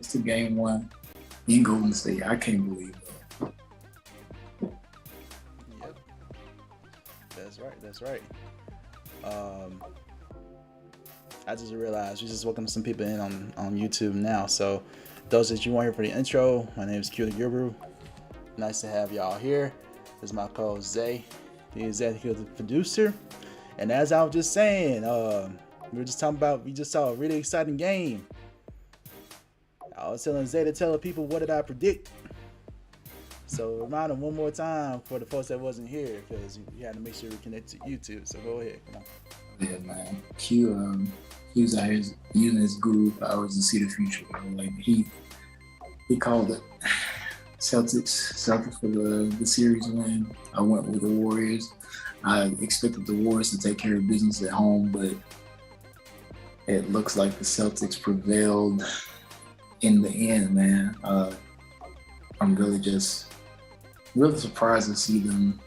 to game one in Golden State. I can't believe that. Yep. That's right. I just realized we just welcome some people in on YouTube now. So those that you want here for the intro, my name is QtheGuru. Nice to have y'all here. This is my co-host Zay, the executive producer. And as I was just saying, we just saw a really exciting game. I was telling Zay to tell the people what did I predict. So remind them one more time for the folks that wasn't here, because you had to make sure we connect to YouTube. So go ahead, come on. Yeah, man. Q, he was out here using his guru powers to see the future. Like he called it Celtics for the series win. I went with the Warriors. I expected the Warriors to take care of business at home, but it looks like the Celtics prevailed in the end, man. I'm really surprised to see them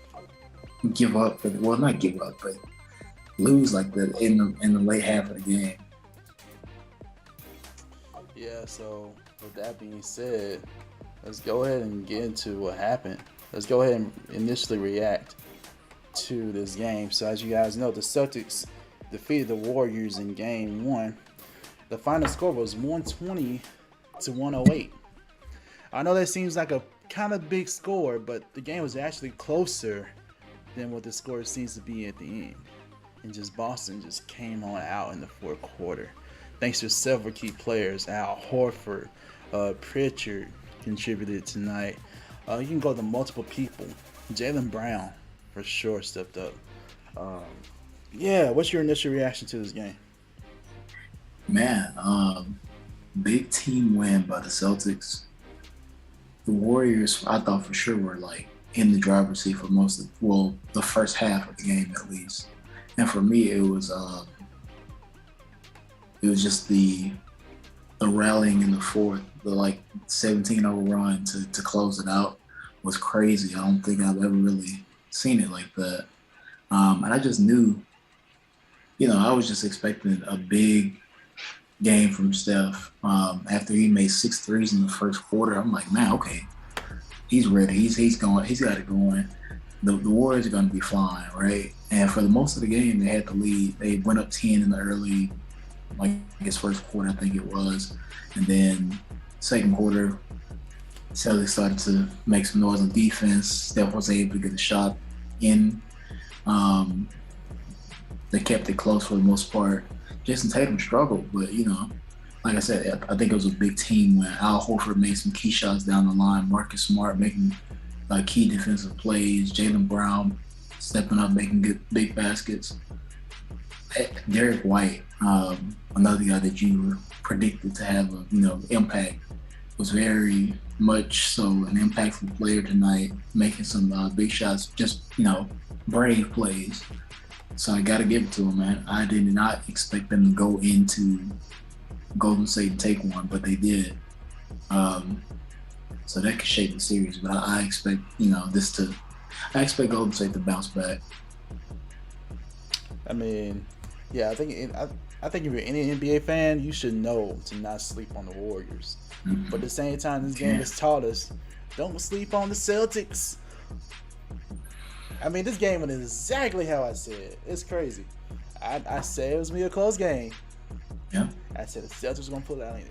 give up. Well, not give up, but lose like that in the late half of the game. Yeah, so with that being said, let's go ahead and get into what happened. Let's go ahead and initially react to this game. So as you guys know, the Celtics defeated the Warriors in game one. The final score was 120-108. I know that seems like a kind of big score, but the game was actually closer than what the score seems to be at the end. And just Boston just came on out in the fourth quarter. Thanks to several key players. Al Horford, Pritchard contributed tonight. You can go to multiple people. Jaylen Brown for sure stepped up. What's your initial reaction to this game? Man, big team win by the Celtics. The Warriors, I thought for sure were like in the driver's seat for the first half of the game at least. And for me, it was just the rallying in the fourth, the like 17-0 run to close it out was crazy. I don't think I've ever really seen it like that. And I just knew, I was just expecting a big game from Steph. After he made 6 threes in the first quarter, I'm like, man, okay, he's ready. He's going. He's got it going. The Warriors are going to be fine, right? And for the most of the game, they had the lead. They went up 10 in the early, first quarter, I think it was. And then second quarter, Celtics started to make some noise on defense. Steph was able to get a shot in. They kept it close for the most part. Jason Tatum struggled, but, like I said, I think it was a big team win. Al Horford made some key shots down the line. Marcus Smart making key defensive plays. Jaylen Brown stepping up, making good big baskets. Derek White, another guy that you were predicted to have impact, was very much so an impactful player tonight, making some big shots, just brave plays. So I got to give it to him, man. I did not expect them to go into Golden State and take one, but they did. So that could shape the series. But I expect I expect Golden State to bounce back. I mean, yeah, I think if you're any NBA fan, you should know to not sleep on the Warriors. Mm-hmm. But at the same time, this game has taught us, don't sleep on the Celtics. I mean, this game went exactly how I said. It's crazy. I said it was going to be a close game. Yeah. I said the Celtics were going to pull it out anyway.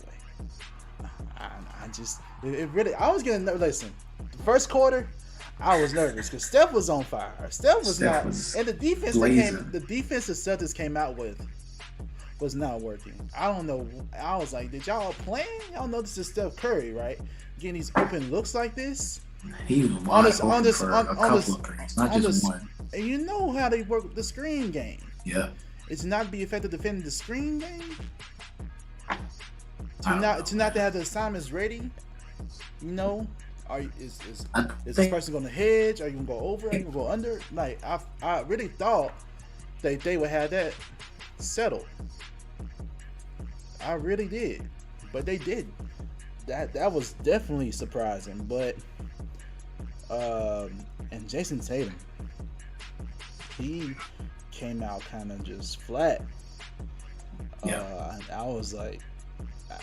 I was getting nervous. Listen, the first quarter, I was nervous because Steph was on fire. Steph was and the defense the defense the Celtics came out with was not working. I don't know. I was like, did y'all playing? Y'all know this is Steph Curry, right? Getting these open looks like this. He was wide open for a couple of threes, not just one. And you know how they work the screen game. Yeah. It's not be effective defending the screen game. To not have the assignments ready. Is this person going to hedge? Are you going to go over? Are you going to go under? Like I really thought they would have that settled. I really did, but they didn't. That was definitely surprising. But and Jason Tatum, he came out kind of just flat. Yeah. I was like,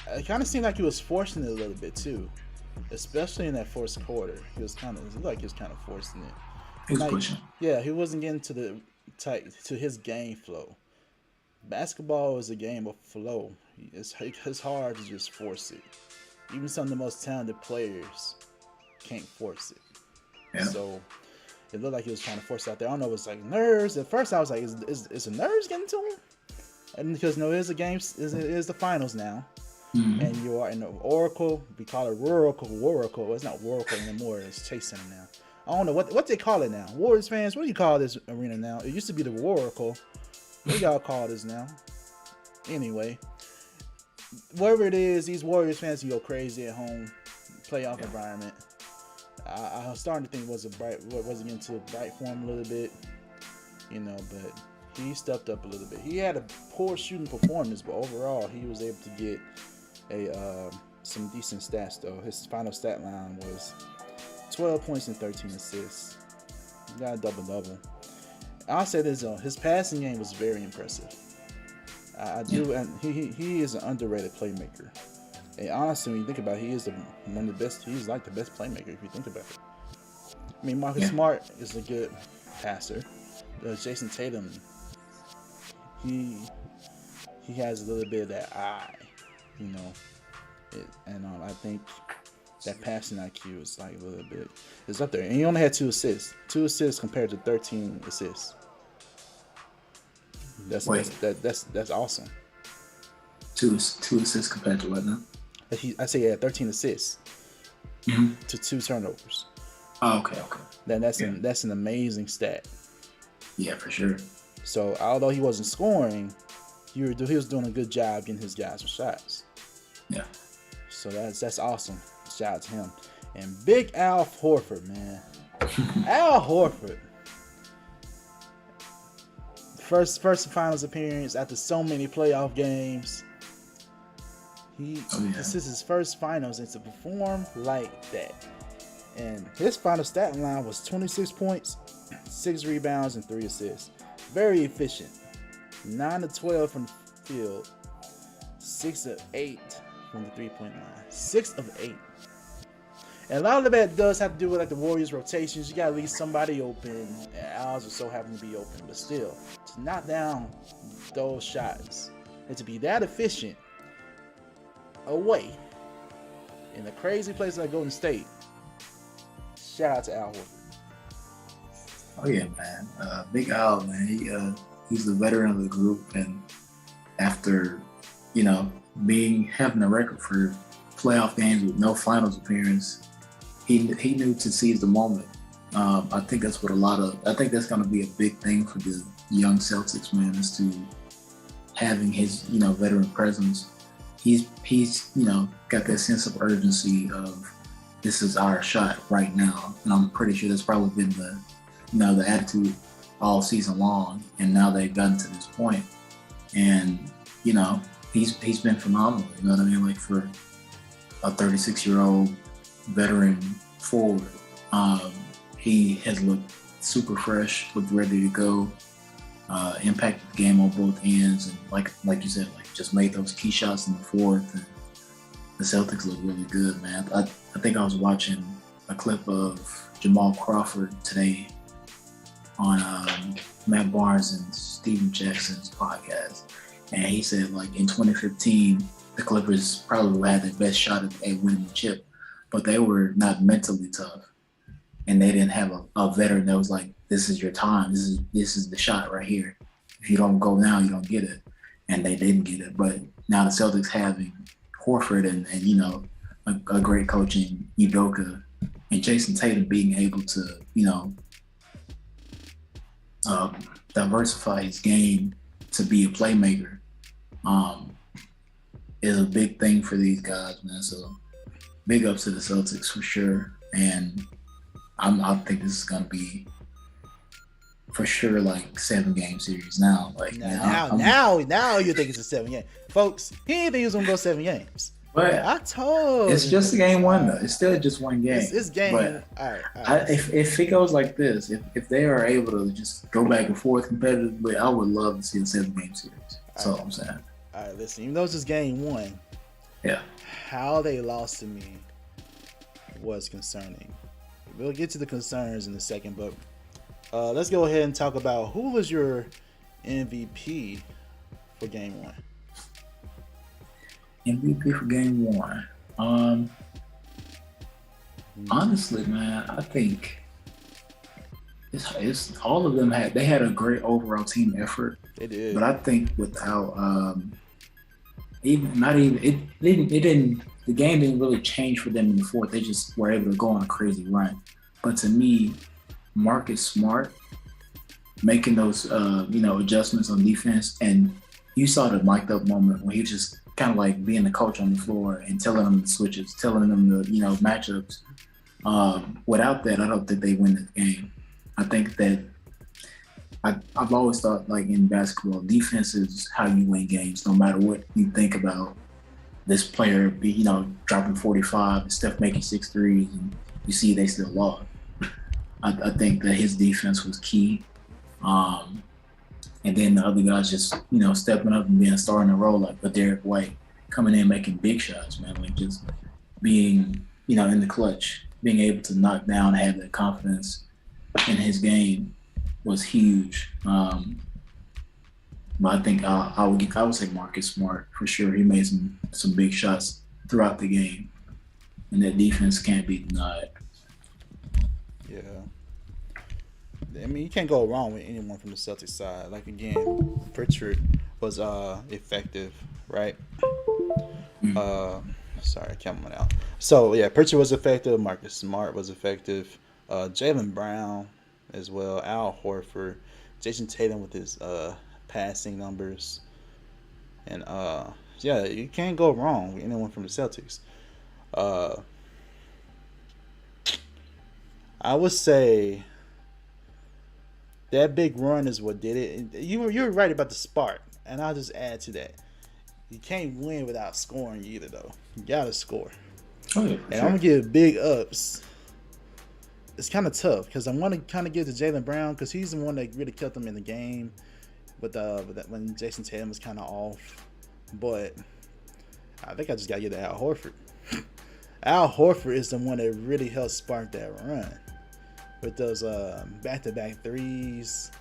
it kind of seemed like he was forcing it a little bit too, especially in that first quarter. It looked like he was kind of forcing it. He was pushing. Yeah, he wasn't getting to his game flow. Basketball is a game of flow. It's hard to just force it. Even some of the most talented players can't force it. Yeah. So it looked like he was trying to force it out there. I don't know, it was like nerves. At first I was like, is the nerves getting to him? And because no, it is a game, it is the finals now. Mm-hmm. And you are in the Oracle. We call it Waracle. It's not Waracle anymore. It's Chase Center now. I don't know what they call it now. Warriors fans, what do you call this arena now? It used to be the Waracle. What do y'all call this now? Anyway, whatever it is, these Warriors fans can go crazy at home, playoff environment. I was starting to think was it getting too bright for him a little bit, but he stepped up a little bit. He had a poor shooting performance, but overall he was able to get some decent stats though. His final stat line was 12 points and 13 assists. He got a double-double. I'll say this though, his passing game was very impressive. And he is an underrated playmaker. And honestly, when you think about it, he is one of the best. He's like the best playmaker if you think about it. I mean, Marcus Smart is a good passer. Jason Tatum, he has a little bit of that eye, I think that passing IQ is like a little bit. It's up there, and he only had 2 assists. 2 assists compared to 13 assists. That's awesome. 2 assists compared to what now? I say he had 13 assists to 2 turnovers. Oh, okay. Then that's an amazing stat. Yeah, for sure. So although he wasn't scoring, he was doing a good job getting his guys some shots. Yeah. So that's awesome. Shout out to him. And big Al Horford, man. Al Horford. First finals appearance after so many playoff games. This is his first finals, and to perform like that. And his final stat line was 26 points, 6 rebounds, and 3 assists. Very efficient. 9 of 12 from the field, 6 of 8 from the 3-point line. 6 of 8. And a lot of that does have to do with like the Warriors' rotations. You got to leave somebody open, and Al's are so happen to be open. But still, to knock down those shots and to be that efficient away in a crazy place like Golden State. Shout out to Al Horford. Oh yeah, man. Big Al, man. He's the veteran of the group, and after having a record for playoff games with no finals appearance, he knew to seize the moment. I think that's what I think that's going to be a big thing for the young Celtics, man, is to having his veteran presence. He's got that sense of urgency of this is our shot right now, and I'm pretty sure that's probably been the attitude all season long. And now they've gotten to this point, and he's been phenomenal. You know what I mean? Like for a 36-year-old veteran forward, he has looked super fresh, looked ready to go. Impacted the game on both ends, and like you said, just made those key shots in the fourth. And the Celtics look really good, man. I think I was watching a clip of Jamal Crawford today on Matt Barnes and Steven Jackson's podcast, and he said in 2015 the Clippers probably had their best shot at winning the chip, but they were not mentally tough, and they didn't have a veteran that was like, this is your time, this is the shot right here. If you don't go now, you don't get it. And they didn't get it. But now the Celtics having Horford and a great coach in Udoka and Jason Tatum being able to, diversify his game to be a playmaker is a big thing for these guys, man. So big ups to the Celtics for sure. And I think this is going to be for sure 7-game series now. Now you think it's a 7-game. Folks, he didn't think he was going to go 7 games. But I told it's just a game one though. It's still just one game. It's game. But all right. If it goes like this, if they are able to just go back and forth competitively, I would love to see a 7-game series. That's all I'm saying. All right, listen. Even though it's just game one, Yeah. How they lost to me was concerning. We'll get to the concerns in a second, but let's go ahead and talk about who was your MVP for Game 1. MVP for Game 1. Honestly, man, I think it's all of them had a great overall team effort. They did, but I think without the game didn't really change for them in the fourth. They just were able to go on a crazy run. But to me, Marcus Smart making those adjustments on defense, and you saw the mic'd up moment when he was just kind of like being the coach on the floor and telling them the switches, telling them the matchups. Without that, I don't think they win the game. I think that I've always thought, like in basketball, defense is how you win games, no matter what you think about this player dropping 45 and Steph making 6 threes, and you see they still lost. I think that his defense was key. And then the other guys just, stepping up and being a star in a role, like Derek White coming in making big shots, man, like just being, in the clutch, being able to knock down, have that confidence in his game was huge. But I think I would say Marcus Smart for sure. He made some big shots throughout the game, and that defense can't be denied. Yeah. I mean, you can't go wrong with anyone from the Celtics side. Like, again, Pritchard was effective, right? Sorry, coming out. So, yeah, Pritchard was effective. Marcus Smart was effective. Jaylen Brown as well. Al Horford. Jason Tatum with his passing numbers. And, yeah, you can't go wrong with anyone from the Celtics. I would say that big run is what did it. And you were right about the spark, and I'll just add to that. You can't win without scoring either, though. You gotta score. Oh, yeah, and sure. I'm gonna give big ups. It's kind of tough because I want to kind of give to Jaylen Brown because he's the one that really kept them in the game. With that, when Jason Tatum was kind of off, but I think I just gotta give to Al Horford. Al Horford is the one that really helped spark that run with those back-to-back threes.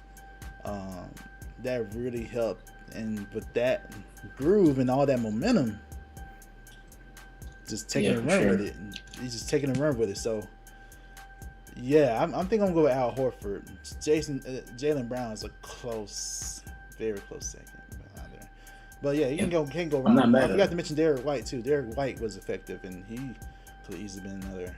That really helped, and with that groove and all that momentum, just taking a run with it. He's just taking a run with it. So, yeah, I'm thinking I'm going to go with Al Horford. Jaylen Brown is a close, very close second. But yeah, you can't go wrong. I forgot to mention Derek White too. Derek White was effective, and he could have easily been another.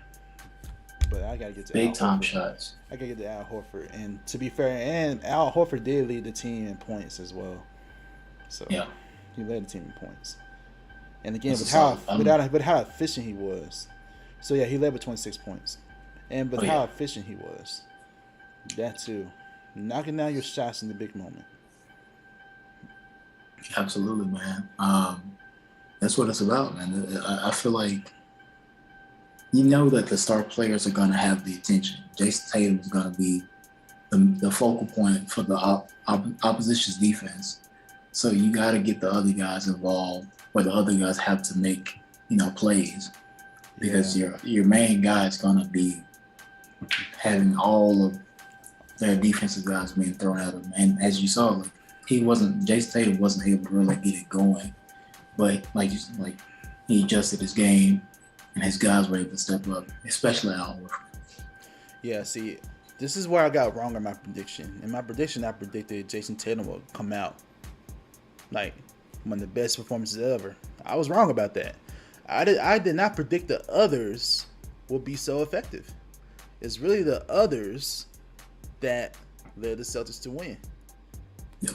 But I gotta get to big time shots. I gotta get to Al Horford, and to be fair, and Al Horford did lead the team in points as well. So yeah, he led the team in points. And again, with how efficient he was. So yeah, he led with 26 points, and with how efficient he was, that too, knocking down your shots in the big moment. Absolutely, man. That's what it's about, man. I feel like that the star players are going to have the attention. Jason Tatum is going to be the focal point for the opposition's defense. So you got to get the other guys involved, or the other guys have to make plays, because your main guy is going to be having all of their defensive guys being thrown at him. And as you saw, Jason Tatum wasn't able to really get it going, but he adjusted his game, and his guys were able to step up, especially Al Horford. Yeah, see, this is where I got wrong in my prediction. In my prediction, I predicted Jason Tatum would come out like one of the best performances ever. I was wrong about that. I did not predict the others would be so effective. It's really the others that led the Celtics to win. Yep.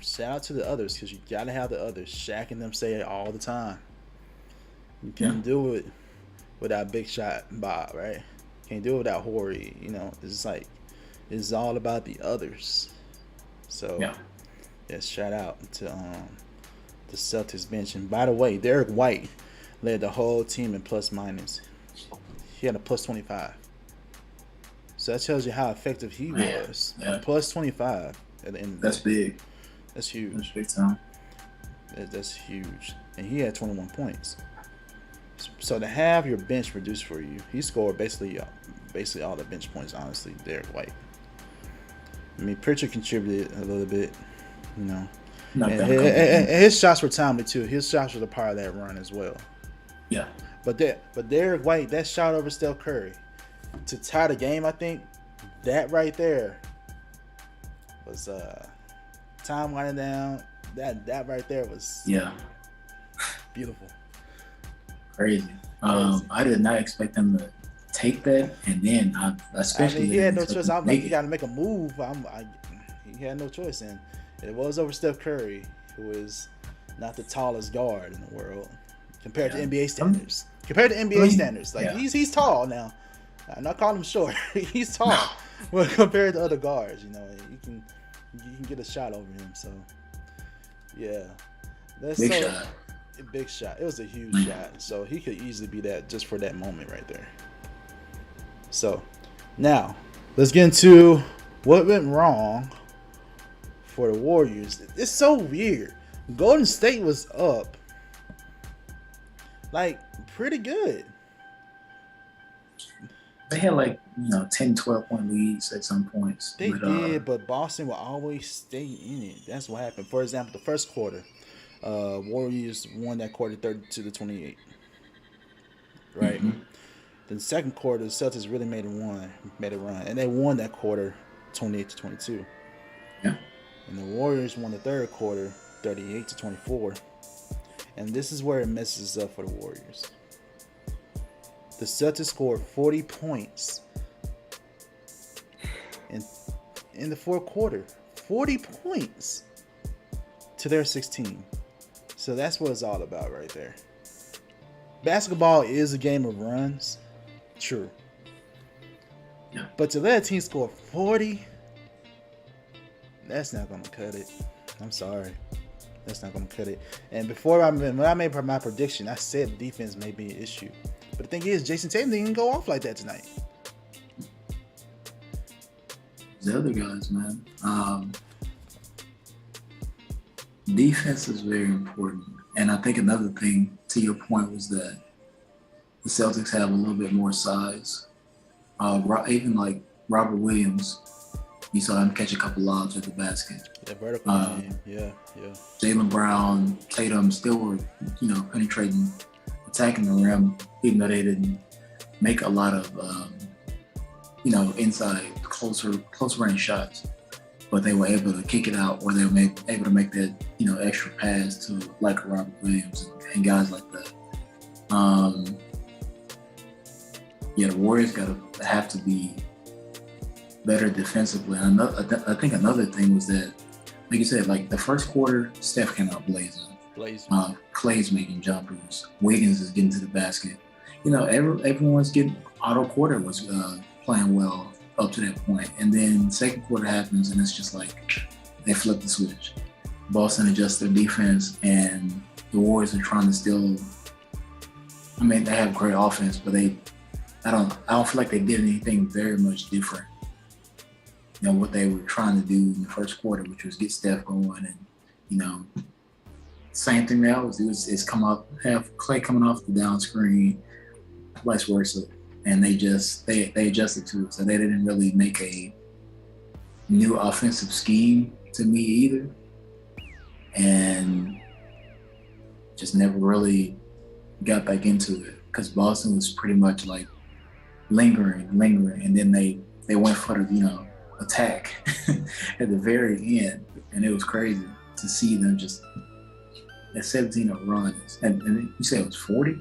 Shout out to the others, because you gotta have the others. Shaq and them say it all the time. You can't do it without Big Shot Bob, right? Can't do it without Horry. It's all about the others. So shout out to the Celtics bench. And by the way, Derek White led the whole team in plus minus. He had a plus 25. So that tells you how effective he was. Yeah. Plus 25 at the end of the day. That's big. That's huge. That's big time. That's huge. and he had 21 points. So to have your bench produce for you, he scored basically all the bench points. Honestly, Derek White. I mean, Pritchard contributed a little bit, you know. And his shots were timely too. His shots were the part of that run as well. Yeah. But Derek White, that shot over Steph Curry to tie the game, I think that right there was time winding down. That right there was beautiful. Crazy. I did not expect them to take that, and then he had no choice. I'm like, you got to make a move. He had no choice, and it was over Steph Curry, who is not the tallest guard in the world compared to NBA standards. Like he's tall now. I'm not calling him short. He's tall, but compared to other guards, you know, you can get a shot over him. So yeah, big shot. It was a huge shot. So he could easily be that just for that moment right there. So now let's get into what went wrong for the Warriors. It's so weird. Golden State was up like pretty good. They had 10, 12 point leads at some points. They did, but Boston will always stay in it. That's what happened. For example, the first quarter, Warriors won that quarter 32-28. Right? Mm-hmm. Then the second quarter, the Celtics really made a run, and they won that quarter 28-22. Yeah. And the Warriors won the third quarter 38-24. And this is where it messes up for the Warriors. The Celtics scored 40 points in the fourth quarter. 40 points to their 16. So that's what it's all about right there. Basketball is a game of runs. True. Yeah. But to let a team score 40, that's not going to cut it. I'm sorry. That's not going to cut it. And when I made my prediction, I said defense may be an issue. But the thing is, Jason Tatum didn't go off like that tonight. The other guys, man. Defense is very important. And I think another thing, to your point, was that the Celtics have a little bit more size. Even like Robert Williams, you saw him catch a couple lobs at the basket. Yeah, vertical game. Yeah. Jaylen Brown, Tatum still were, penetrating, attacking the rim, even though they didn't make a lot of, inside close range shots. But they were able to kick it out, or they were able to make that, extra pass to like Robert Williams and guys like that. The Warriors have to be better defensively. And I think another thing was that, like you said, like the first quarter, Steph came out blazing. Clay's making jumpers. Wiggins is getting to the basket. Everyone's getting. Otto Porter was playing well up to that point, and then second quarter happens, and it's just like they flip the switch. Boston adjusts their defense, and the Warriors are trying to still. I mean, they have great offense, but I don't feel like they did anything very much different than what they were trying to do in the first quarter, which was get Steph going, and same thing now is come up, have Clay coming off the down screen, vice versa, and they adjusted to it, so they didn't really make a new offensive scheme to me either, and just never really got back into it because Boston was pretty much like lingering, and then they went for the attack at the very end, and it was crazy to see them just at 17 runs, and you said it was 40.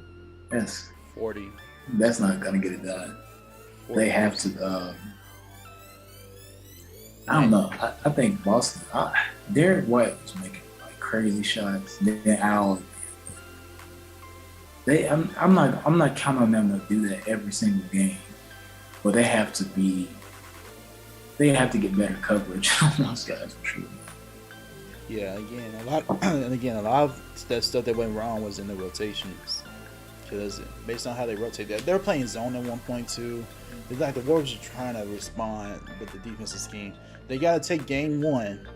That's 40. That's not gonna get it done. 40. They have to. I don't know. I think Boston. Derek White was making like crazy shots. Then Al. I'm not counting on them to do that every single game, but they have to get better coverage on those guys for sure. Yeah, a lot of that stuff that went wrong was in the rotations. Because based on how they rotate, they were playing zone at 1.2. It's like the Warriors are trying to respond with the defensive scheme. They got to take game one,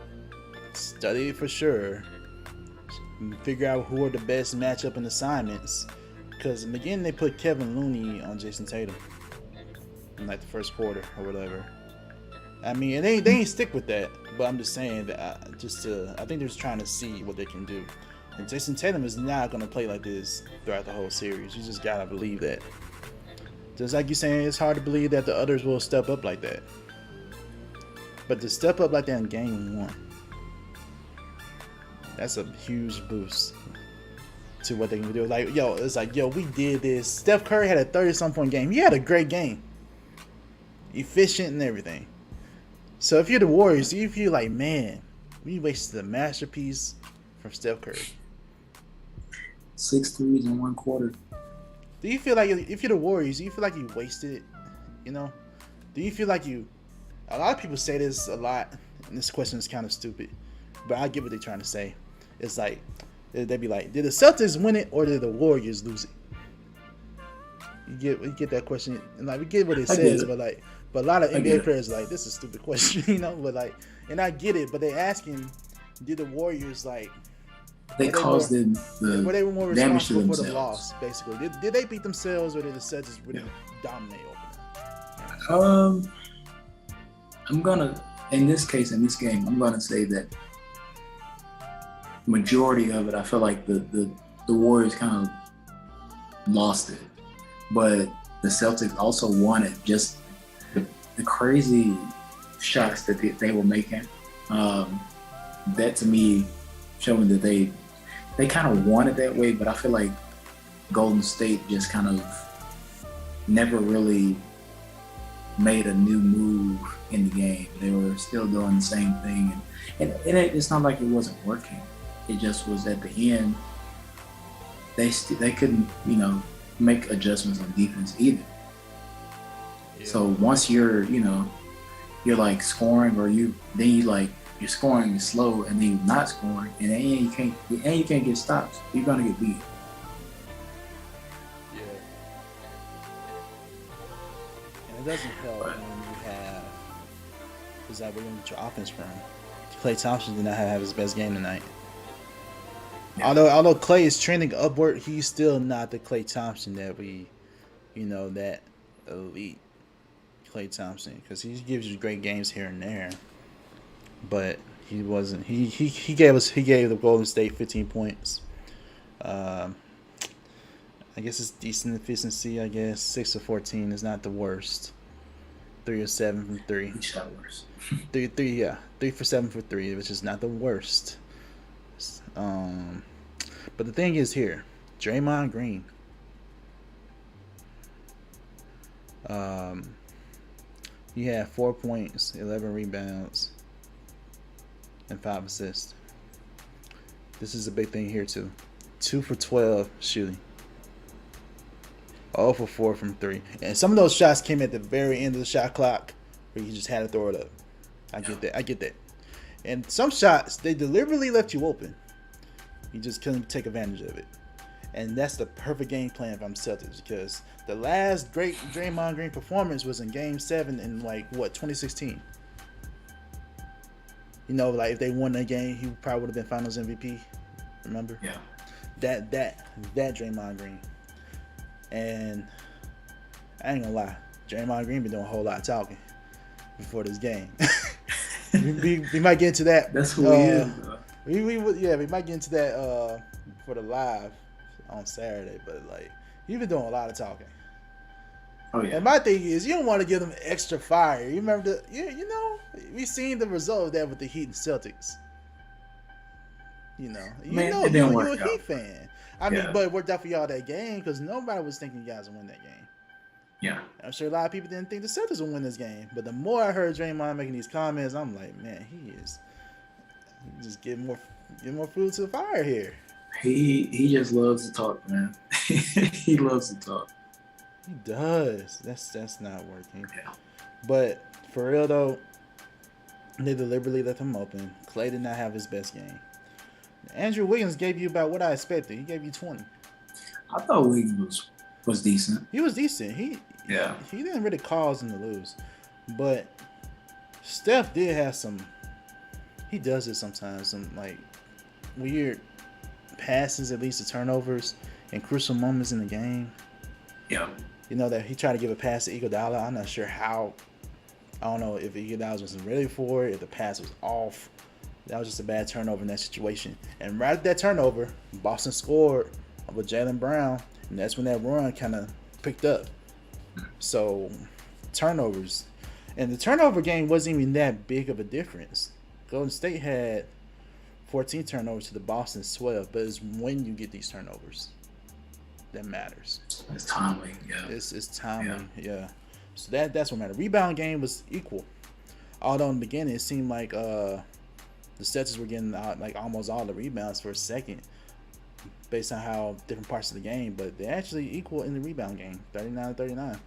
study it for sure, figure out who are the best matchup and assignments. Because again, they put Kevin Looney on Jason Tatum in like the first quarter or whatever. I mean, and they ain't stick with that. But I'm just saying that I think they're just trying to see what they can do. And Jason Tatum is not gonna play like this throughout the whole series. You just gotta believe that. Just like you're saying, it's hard to believe that the others will step up like that. But to step up like that in game 1, that's a huge boost to what they can do. Like, it's like, we did this. Steph Curry had a 30-some point game. He had a great game. Efficient and everything. So if you're the Warriors, you feel like, man, we wasted a masterpiece from Steph Curry. 6 threes in 1 quarter. Do you feel like, if you're the Warriors, do you feel like you wasted it? Do you feel like you... A lot of people say this a lot, and this question is kind of stupid, but I get what they're trying to say. It's like, they'd be like, did the Celtics win it or did the Warriors lose it? You get that question, and like we get what it says, but a lot of NBA players are like, this is a stupid question, but like, and I get it, but they asking, did the Warriors they caused them were they more responsible for the loss, basically? Did they beat themselves or did the Celtics really dominate over them? I'm gonna, in this game, I'm gonna say that majority of it, I feel like the Warriors kind of lost it, but the Celtics also won it. Just the crazy shots that they were making, that to me showing that they kind of won it that way. But I feel like Golden State just kind of never really made a new move in the game. They were still doing the same thing, and it's not like it wasn't working. It just was at the end they couldn't make adjustments on defense either. Yeah. So once you're like scoring, or you're scoring slow, and then you're not scoring, and then you can't get stops, you're gonna get beat. Yeah. And it doesn't help when you have, is that where you get your offense from? Klay Thompson did not have his best game tonight. Yeah. Although Klay is trending upward, he's still not the Klay Thompson that we, that elite Klay Thompson, because he gives you great games here and there, but he wasn't. He gave the Golden State 15 points. I guess it's decent efficiency. I guess 6 of 14 is not the worst. 3 of 7 from 3. He shot worse. 3 for 7 for 3, which is not the worst. But the thing is here, Draymond Green. He had 4 points, 11 rebounds, and 5 assists. This is a big thing here too. 2 for 12 shooting. 0 for 4 from 3. And some of those shots came at the very end of the shot clock where you just had to throw it up. I get that. And some shots, they deliberately left you open. You just couldn't take advantage of it. And that's the perfect game plan if I'm Celtics, because the last great Draymond Green performance was in Game 7 in 2016. If they won that game, he probably would have been Finals MVP. Remember? Yeah. That Draymond Green. And I ain't gonna lie, Draymond Green been doing a whole lot of talking before this game. we might get into that. That's who he is. We might get into that for the live on Saturday, but he's been doing a lot of talking. Oh yeah. And my thing is, you don't want to give them extra fire. You remember we seen the result of that with the Heat and Celtics. You're a Heat fan. I mean, but it worked out for y'all that game because nobody was thinking you guys would win that game. Yeah. I'm sure a lot of people didn't think the Celtics would win this game. But the more I heard Draymond making these comments, I'm like, man, he just getting more fuel to the fire here. He just loves to talk, man. He loves to talk. He does. That's not working. Yeah. But for real though, they deliberately left him open. Klay did not have his best game. Andrew Wiggins gave you about what I expected. He gave you 20. I thought Wiggins was decent. He was decent. He didn't really cause them to lose. But Steph did have some. He does it sometimes. Some weird passes, at least the turnovers, in crucial moments in the game. Yeah. You know, that he tried to give a pass to Iguodala. I'm not sure how. I don't know if Iguodala wasn't ready for it, if the pass was off. That was just a bad turnover in that situation. And right at that turnover, Boston scored with Jaylen Brown, and that's when that run kind of picked up. So, turnovers. And the turnover game wasn't even that big of a difference. Golden State had 14 turnovers to the Boston 12, but it's when you get these turnovers that matters. It's timely, yeah. It's timely, yeah. So that's what mattered. Rebound game was equal. Although in the beginning it seemed like the Celtics were getting like almost all the rebounds for a second based on how different parts of the game, but they actually equal in the rebound game, 39-39.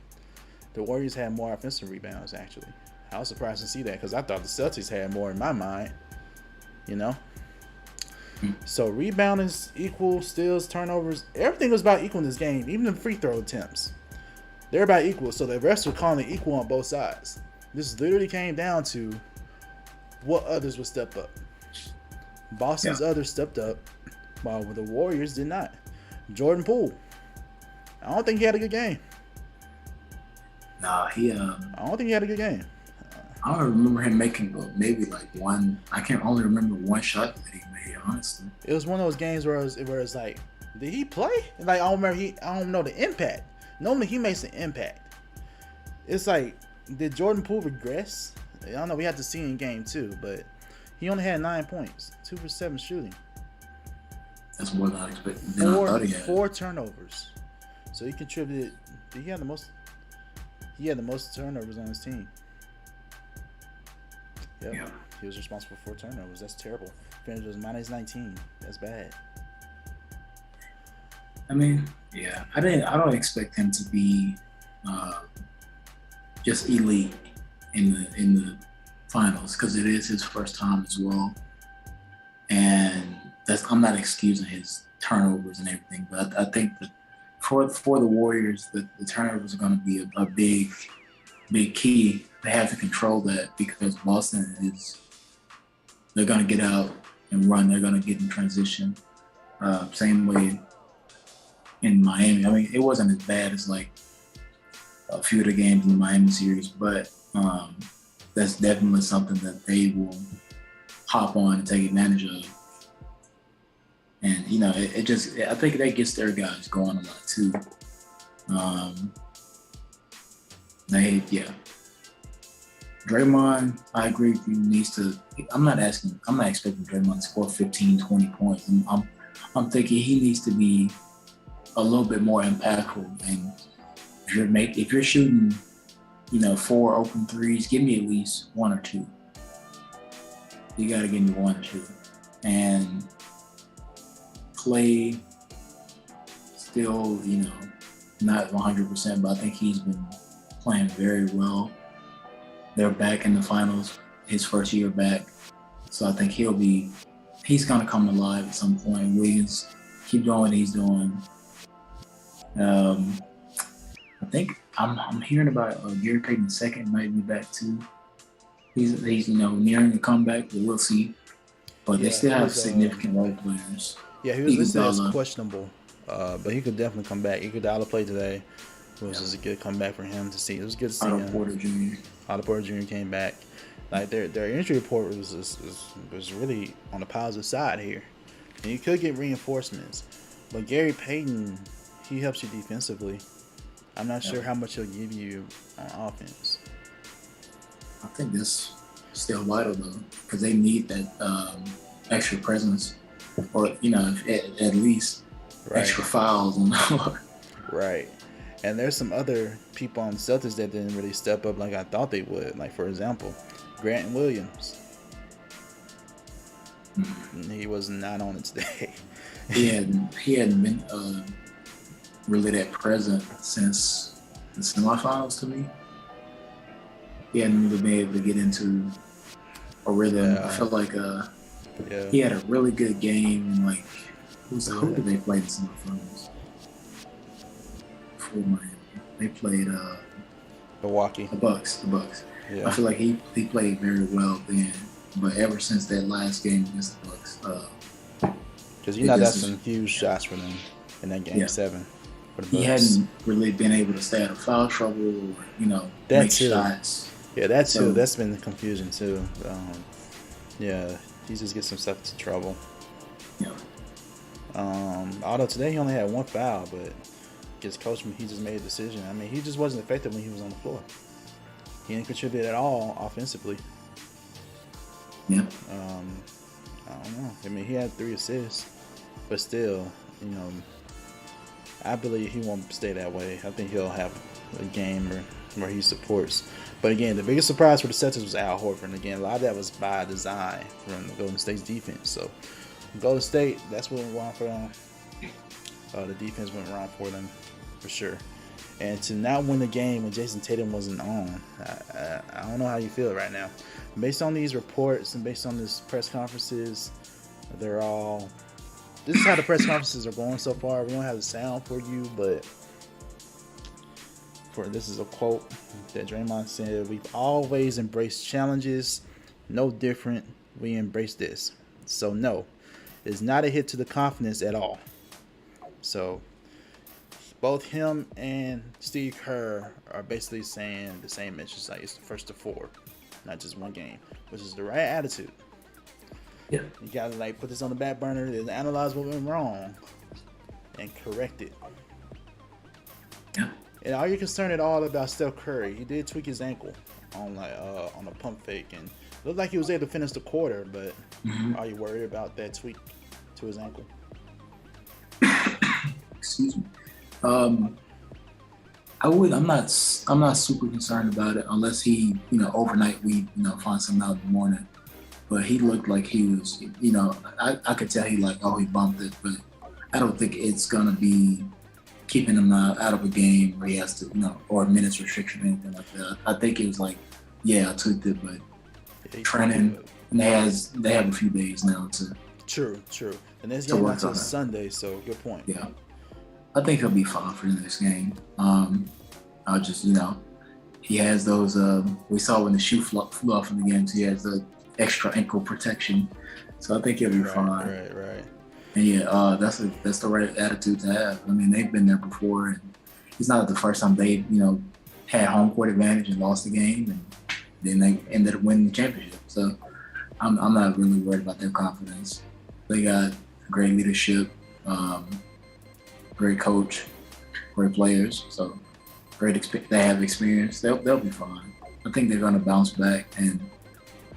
The Warriors had more offensive rebounds, actually. I was surprised to see that because I thought the Celtics had more in my mind, you know? So rebound is equal, steals, turnovers. Everything was about equal in this game, even the free throw attempts. They're about equal, so the refs were calling it equal on both sides. This literally came down to what others would step up. Boston's others stepped up, while the Warriors did not. Jordan Poole, I don't think he had a good game. Nah, he. I don't think he had a good game. I don't remember him making maybe like one. I can only remember one shot that he made. Honestly, it was one of those games where it's like, did he play? Like I don't remember. I don't know the impact. Normally he makes an impact. It's like, did Jordan Poole regress? I don't know. We have to see in game 2, but he only had 9 points, 2 for 7 shooting. That's more than I expected. 4 turnovers. So he contributed. He had the most. He had the most turnovers on his team. Yep. Yeah. He was responsible for 4 turnovers. That's terrible. Finish was -19. That's bad. I mean, yeah. I don't expect him to be just elite in the finals because it is his first time as well. And I'm not excusing his turnovers and everything, but I think that for the Warriors, the turnovers are going to be a big key. They have to control that because Boston they're going to get out and run. They're going to get in transition. Same way in Miami. I mean, it wasn't as bad as like a few of the games in the Miami series, but that's definitely something that they will hop on and take advantage of. And, you know, I think that gets their guys going a lot too. Draymond, I agree with you, needs to, I'm not expecting Draymond to score 15, 20 points. I'm thinking he needs to be a little bit more impactful. And if you're shooting, 4 open threes, give me at least 1 or 2. You got to give me 1 or 2. And Clay still, not 100%, but I think he's been playing very well. They're back in the finals, his first year back. So I think he's going to come alive at some point. Wiggins, keep doing what he's doing. I think I'm hearing about Gary Payton II might be back too. He's nearing the comeback, but we'll see. But they still have significant role players. Yeah, he was listed as questionable, but he could definitely come back. Iguodala played today. It was just a good comeback for him to see. It was good to see him. Otto Porter Jr. came back. Like their injury report was really on the positive side here, and you could get reinforcements. But Gary Payton, he helps you defensively. I'm not sure how much he'll give you on offense. I think that's still vital though, because they need that extra presence, or at least extra fouls on the floor. Right. And there's some other people on the Celtics that didn't really step up like I thought they would. Like, for example, Grant Williams. He was not on it today. He hadn't been really that present since the semifinals to me. He hadn't really been able to get into a rhythm. Yeah. I felt like he had a really good game. And like, who did they play in the semifinals? Miami. They played Milwaukee. The Bucks. Yeah. I feel like he played very well then, but ever since that last game against the Bucks, Because that's some huge shots for them in that game 7 for the Bucks. He hadn't really been able to stay out of foul trouble or, make shots. Yeah, that too. That's been the confusion too. He just gets himself into trouble. Yeah. Although today he only had 1 foul, but his coach, he just made a decision. I mean, he just wasn't effective when he was on the floor. He didn't contribute at all offensively. Yeah. I don't know. I mean, he had 3 assists, but still, I believe he won't stay that way. I think he'll have a game where he supports. But again, the biggest surprise for the Celtics was Al Horford. And again, a lot of that was by design from the Golden State's defense. So, Golden State, that's what went wrong for them. The defense went wrong for them, for sure. And to not win the game when Jason Tatum wasn't on, I don't know how you feel right now. Based on these reports and based on these press conferences, this is how the press conferences are going so far. We don't have the sound for you, but this is a quote that Draymond said: "We've always embraced challenges, no different. We embrace this. So no, it's not a hit to the confidence at all." So both him and Steve Kerr are basically saying the same message, like it's the first of 4, not just 1 game, which is the right attitude. Yeah. You gotta put this on the back burner and analyze what went wrong and correct it. Yeah. And are you concerned at all about Steph Curry? He did tweak his ankle on a pump fake, and it looked like he was able to finish the quarter. But are you worried about that tweak to his ankle? Excuse me. I'm not super concerned about it unless he, overnight we, find something out in the morning. But he looked like he was, I could tell he he bumped it, but I don't think it's gonna be keeping him out of a game where he has to, or a minutes restriction or anything like that. I think it was I tweaked it, but training, and they have a few days now to. True. The next game until Sunday, so good point. Yeah, I think he'll be fine for the next game. I'll just, he has those. We saw when the shoe flew off in the game, so he has the extra ankle protection. So I think he'll be fine. Right. And that's the right attitude to have. I mean, they've been there before, and it's not the first time they, had home court advantage and lost the game, and then they ended up winning the championship. So I'm not really worried about their confidence. They got great leadership, great coach, great players. So they have experience. They'll be fine. I think they're going to bounce back, and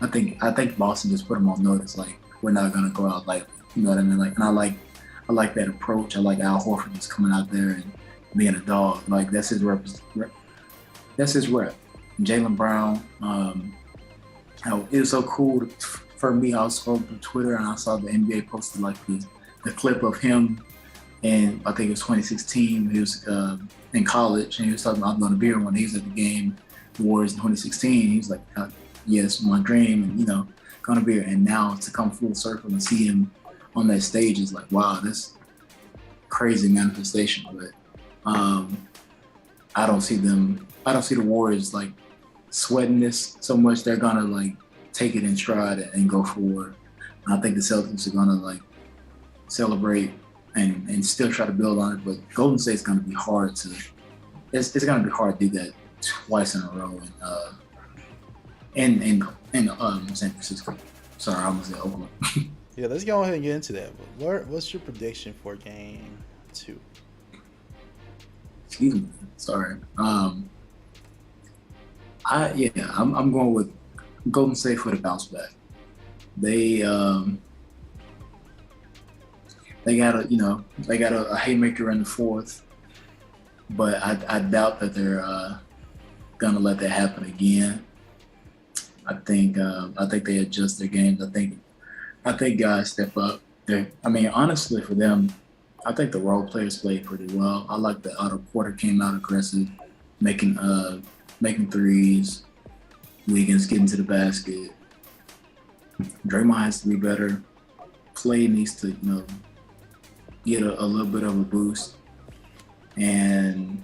I think Boston just put them on notice. We're not going to go out lightly. You know what I mean? And I like that approach. I like Al Horford just coming out there and being a dog. That's his rep. That's his rep. Jaylen Brown. It was so cool for me. I was scrolling through Twitter and I saw the NBA posted the clip of him, and I think it was 2016. He was in college and he was talking about I'm going to be here when he was at the game, the Warriors in 2016. He was like, "Yes, my dream," and going to be here. And now to come full circle and see him on that stage is wow, that's crazy manifestation. But I don't see the Warriors sweating this so much. They're gonna take it in stride and go forward. And I think the Celtics are gonna celebrate and still try to build on it. But Golden State's gonna be hard to. It's gonna be hard to do that twice in a row in San Francisco. Sorry, I almost said Oakland. Yeah, let's go ahead and get into that. What's your prediction for Game 2? Excuse me. Sorry. I'm going with Golden State for the bounce back. They got a haymaker in the 4th, but I doubt that they're gonna let that happen again. I think they adjust their games. I think guys step up. Honestly, for them, I think the role players played pretty well. I like that Otto Porter came out aggressive, making threes. Wiggins getting to the basket. Draymond has to be better. Clay needs to, get a little bit of a boost. And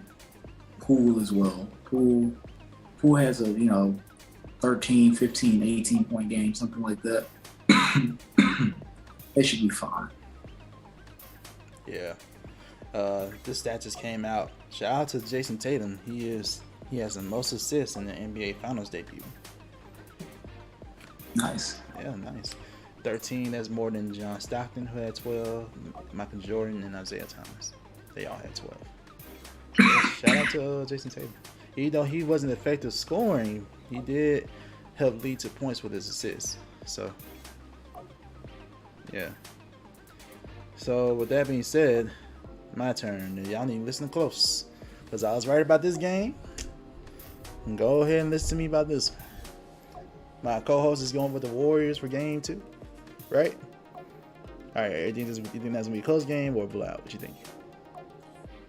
Poole as well. Poole has a, 13, 15, 18 point game, something like that. They should be fine. Yeah. This stat just came out. Shout out to Jason Tatum. He has the most assists in the NBA Finals debut. Nice. Yeah, nice. 13. That's more than John Stockton, who had 12. Michael Jordan and Isaiah Thomas. They all had 12. Shout out to Jason Tatum. Even though he wasn't effective scoring, he did help lead to points with his assists. So, yeah. So, with that being said, my turn. Y'all need to listen close, because I was right about this game. Go ahead and listen to me about this one. My co-host is going with the Warriors for game 2, right? All right, you think that's going to be a close game or a blowout? What you think?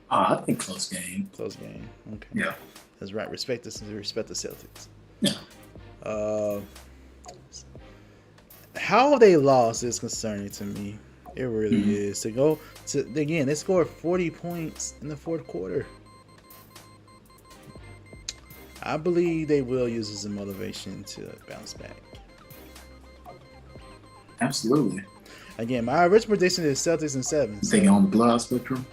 I think close game. Close game. Okay. Yeah. That's right. Respect the Celtics. Yeah. How they lost is concerning to me. It really is. They scored 40 points in the fourth quarter. I believe they will use this as a motivation to bounce back. Absolutely. Again, my original prediction is Celtics in 7. You think on the blowout spectrum?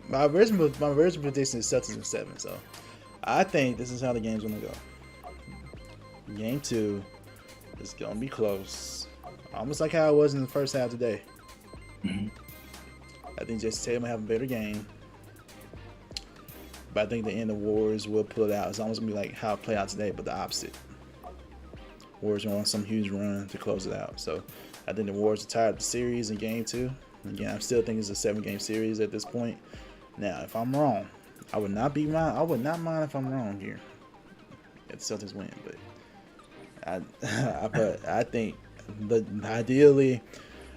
My original prediction is Celtics in 7. So I think this is how the game's gonna go. Game 2 is gonna be close, almost like how it was in the first half today. Mm-hmm. I think Jason Tatum will have a better game, but I think the end of Warriors will pull it out. It's almost gonna be like how it played out today, but the opposite. Warriors gonna want some huge run to close it out. So I think the Warriors are tired of the series in game 2. Again, I still think it's a 7-game series at this point. Now, if I'm wrong, I would not mind if I'm wrong here. If the Celtics win, but I think ideally,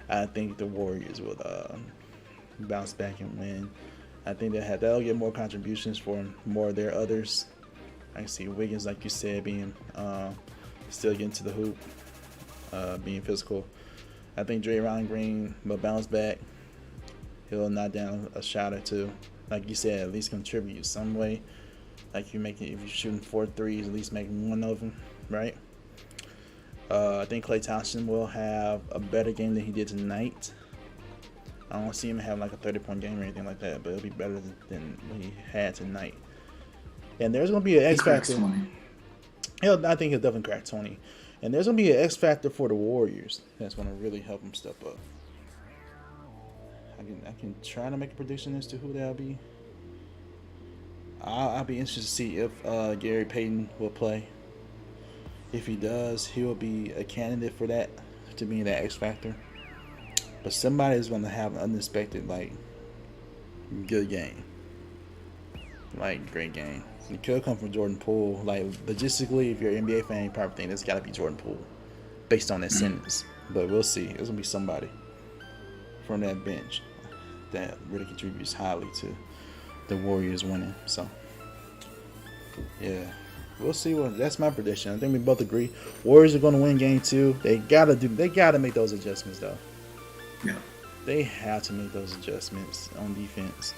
I think the Warriors will bounce back and win. I think they'll get more contributions for more of their others. I can see Wiggins, like you said, being still getting to the hoop, being physical. I think Draymond Green will bounce back. He'll knock down a shot or two. Like you said, at least contribute some way. Like if you're shooting 4 threes, at least make one of them, right? I think Klay Thompson will have a better game than he did tonight. I don't see him having like a 30-point game or anything like that, but it'll be better than what he had tonight. And there's going to be an X factor. I think he'll definitely crack 20. And there's going to be an X factor for the Warriors that's going to really help them step up. I can try to make a prediction as to who that'll be. I'll be interested to see if Gary Payton will play. If he does, he will be a candidate for that, to be that X factor. But somebody is going to have an unexpected, good game. Great game. It could come from Jordan Poole. Logistically, if you're an NBA fan, you probably think it's got to be Jordan Poole based on that sentence. But we'll see. It's going to be somebody from that bench that really contributes highly to the Warriors winning. So, yeah. We'll see. That's my prediction. I think we both agree. Warriors are going to win game 2. They gotta make those adjustments, though. Yeah. They have to make those adjustments on defense.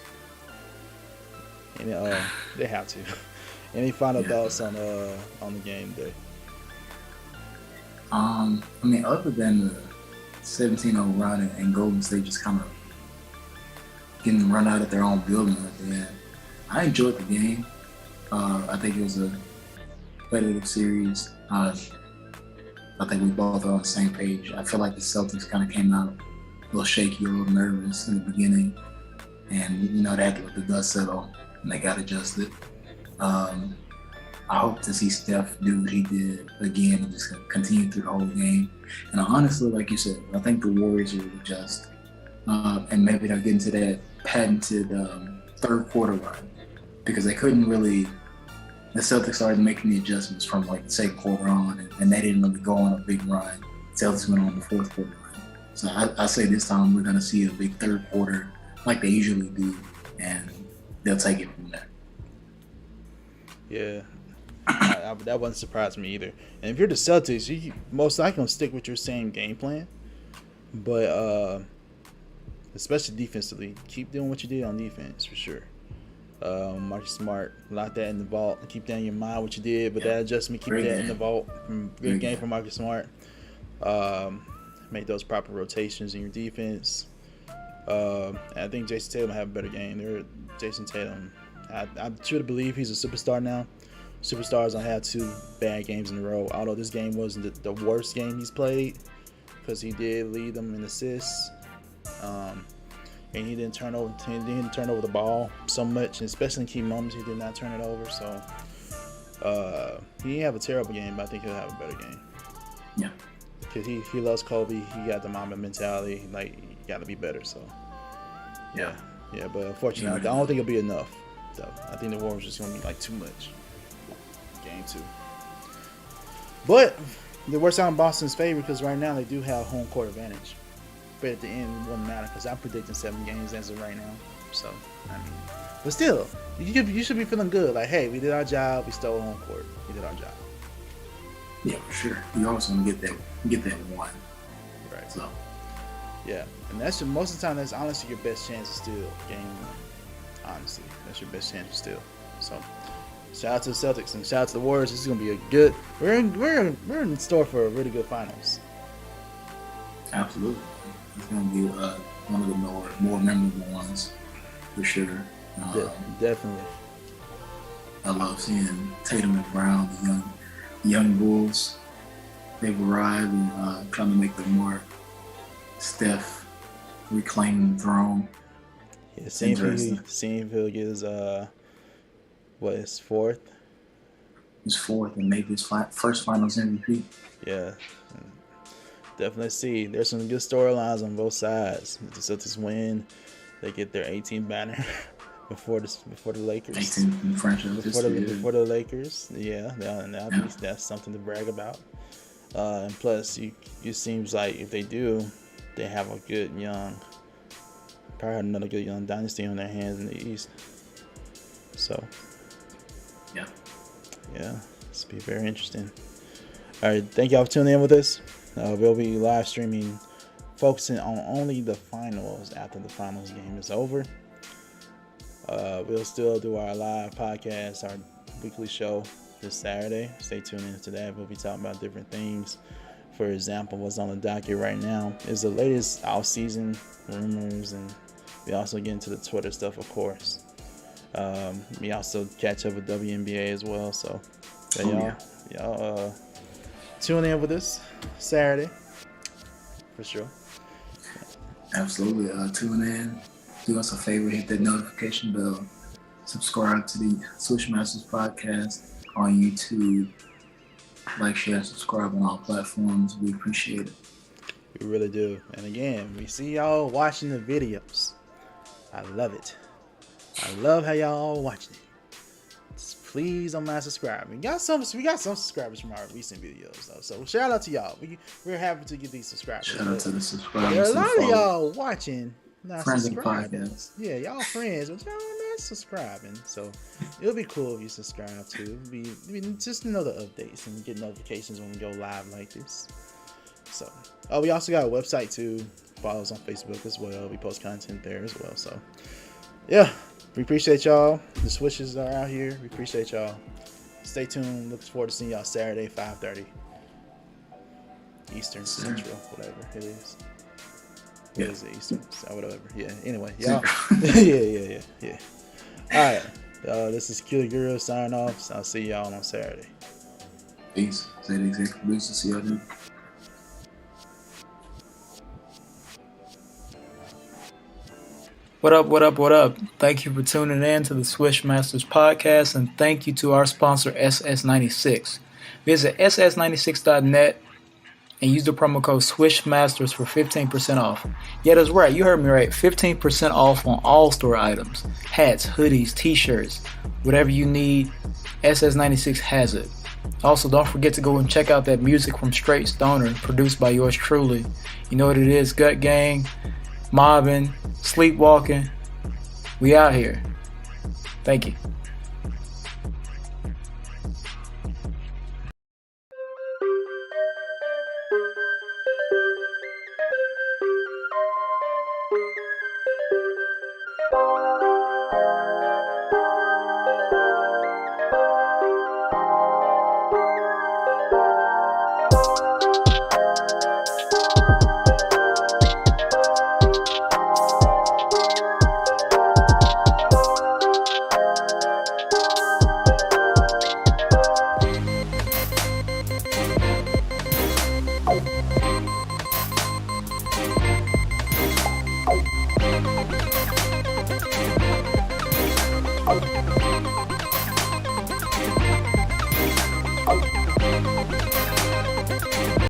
And they have to. Any final thoughts on the game today? Other than the 17-0 run and Golden State just kind of getting run out of their own building at the end, I enjoyed the game. I think it was a competitive series. I think we both are on the same page. I feel like the Celtics kind of came out a little shaky, a little nervous in the beginning, and they had to let the dust settle, and they got adjusted. I hope to see Steph do what he did again and just continue through the whole game. And honestly, like you said, I think the Warriors will adjust, and maybe they'll get into that patented third quarter run, because they couldn't really. The Celtics started making the adjustments from the second quarter on, and they didn't really go on a big run. Celtics went on the fourth quarter run. So I say this time we're going to see a big third quarter like they usually do, and they'll take it from there. Yeah, that wouldn't surprise me either. And if you're the Celtics, you most likely going to stick with your same game plan. But especially defensively, keep doing what you did on defense for sure. Marcus Smart, lock that in the vault. Keep that in your mind what you did, but that adjustment, keep that in the vault. Good game from Marcus Smart. Make those proper rotations in your defense. I think Jason Tatum have a better game. Jason Tatum, I truly believe he's a superstar now. Superstars don't have 2 bad games in a row. Although this game wasn't the worst game he's played, because he did lead them in assists, and he didn't turn over the ball so much, and especially in key moments he did not turn it over. So he didn't have a terrible game, but I think he'll have a better game. Yeah, because he loves Kobe. He got the Mamba mentality. Like, he got to be better. So yeah. But unfortunately, I don't think it'll be enough. Though I think the Warriors just gonna be like too much. Game 2. But it works out in Boston's favor because right now they do have home court advantage. But at the end, it won't matter because I'm predicting 7 games as of right now. So, I mean, but still, you should be feeling good. Like, hey, we did our job. We stole home court. We did our job. Yeah, for sure. You also want to get that one. Right. So. Yeah, and that's most of the time. That's honestly your best chance to steal game 1. Honestly, that's your best chance to steal. So. Shout out to the Celtics and shout out to the Warriors. This is gonna be a good. We're in store for a really good finals. Absolutely, it's gonna be one of the more memorable ones for sure. Definitely. I love seeing Tatum and Brown, the young Bulls. They've arrived and trying to make the more Steph reclaim the throne. Yeah, seeing if he'll get his his 4th? His 4th and maybe his first Finals MVP. Yeah, definitely see. There's some good storylines on both sides. If the Celtics win, they get their 18th banner before the Lakers. 18th franchise before the Lakers. Yeah, that's something to brag about. And plus, it seems like if they do, they have a good probably have another good young dynasty on their hands in the East. So. Yeah, this will be very interesting. All right, thank y'all for tuning in with us. We'll be live streaming, focusing on only the finals after the finals game is over. We'll still do our live podcast, our weekly show this Saturday. Stay tuned in to that. We'll be talking about different things. For example, what's on the docket right now is the latest off-season rumors, and we also get into the Twitter stuff, of course. We also catch up with WNBA as well, so y'all tune in with us Saturday for sure. Absolutely, tune in. Do us a favor, hit that notification bell. Subscribe to the Swish Masters Podcast on YouTube. Like, share, subscribe on all platforms. We appreciate it. We really do. And again, we see y'all watching the videos. I love it. I love how y'all all watching it. Just please don't mind subscribing. We got some subscribers from our recent videos though. So shout out to y'all. We're happy to get these subscribers. Shout out to the subscribers. There are a lot of y'all watching, not friends subscribing. of the podcast. Yeah, y'all friends, but y'all not subscribing. So it'll be cool if you subscribe too. Be just to know the updates and get notifications when we go live like this. So we also got a website too. Follow us on Facebook as well. We post content there as well. So yeah. We appreciate y'all. The Swishes are out here. We appreciate y'all. Stay tuned. Looking forward to seeing y'all Saturday, 5:30 Eastern, Central, whatever it is. Yeah. What is it, Eastern? Whatever. Yeah. Anyway, y'all. Yeah. All right. This is QtheGuru signing off. I'll see y'all on Saturday. Peace. Say the Xzequtive. See y'all then. What up? Thank you for tuning in to the Swish Masters Podcast, and thank you to our sponsor, SS96. Visit ss96.net and use the promo code Swish Masters for 15% off. Yeah, that's right. You heard me right. 15% off on all store items. Hats, hoodies, t-shirts, whatever you need, SS96 has it. Also, don't forget to go and check out that music from Straight Stoner, produced by yours truly. You know what it is, Gut Gang, mobbing, sleepwalking. We out here. Thank you.